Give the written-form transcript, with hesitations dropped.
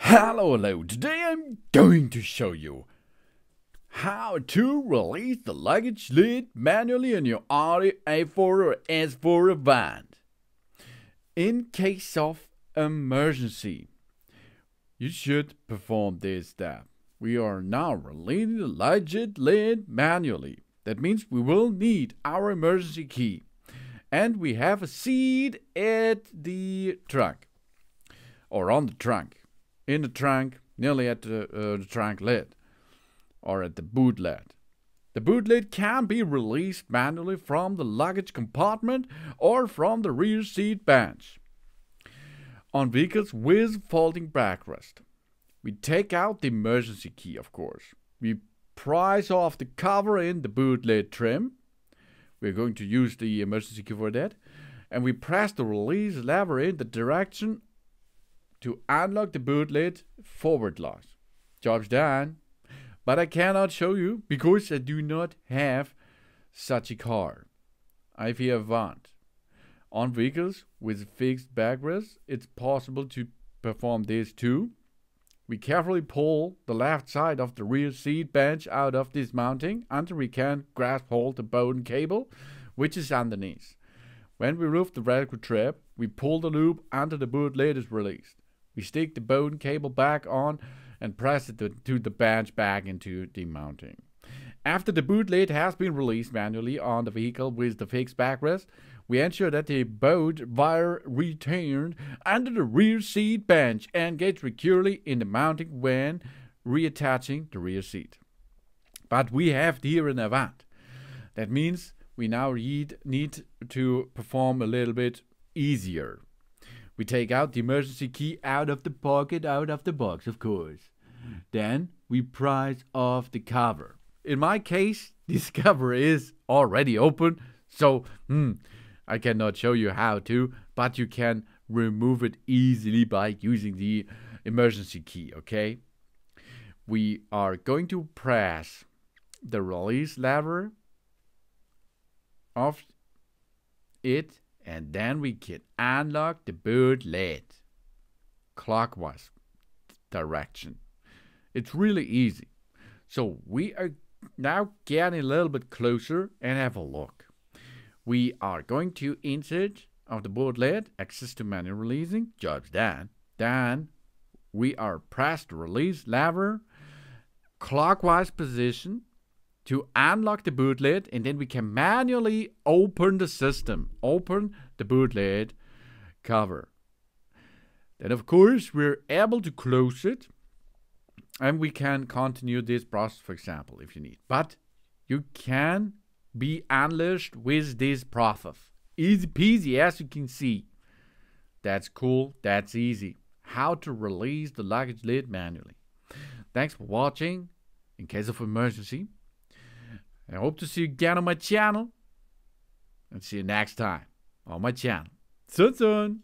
Hello, today I'm going to show you how to release the luggage lid manually in your Audi A4 or S4 Avant. In case of emergency, you should perform this step. We are now releasing the luggage lid manually. That means we will need our emergency key. And we have a seat at the trunk, or on the trunk. In the trunk, nearly at the trunk lid, or at the boot lid. The boot lid can be released manually from the luggage compartment or from the rear seat bench. On vehicles with folding backrest, we take out the emergency key, of course. We prise off the cover in the boot lid trim. We're going to use the emergency key for that. And we press the release lever in the direction to unlock the boot lid forward lock. Job's done. But I cannot show you because I do not have such a car. I have here Avant. On vehicles with fixed backrest, it's possible to perform this too. We carefully pull the left side of the rear seat bench out of this mounting until we can grasp hold the bowden cable, which is underneath. When we remove the velcro trap, we pull the loop until the boot lid is released. We stick the bowden cable back on and press it to the bench back into the mounting. After the boot lid has been released manually on the vehicle with the fixed backrest, we ensure that the bolt wire returned under the rear seat bench and gets securely in the mounting when reattaching the rear seat. But we have here an Avant. That means we now need to perform a little bit easier. We take out the emergency key out of the pocket, out of the box, of course. Then we prise off the cover. In my case, this cover is already open, so I cannot show you how to, but you can remove it easily by using the emergency key, okay? We are going to press the release lever of it, and then we can unlock the boot lid clockwise direction. It's really easy. So we are now getting a little bit closer and have a look. We are going to insert of the boot lid, access to manual releasing, job's done. Then we are pressed the release lever clockwise position to unlock the boot lid, and then we can manually open the system, open the boot lid cover. Then of course we're able to close it, and we can continue this process, for example, if you need. But you can be unleashed with this process. Easy peasy, as you can see. That's cool, that's easy. How to release the luggage lid manually. Thanks for watching. In case of emergency, I hope to see you again on my channel, and see you next time on my channel. Soon.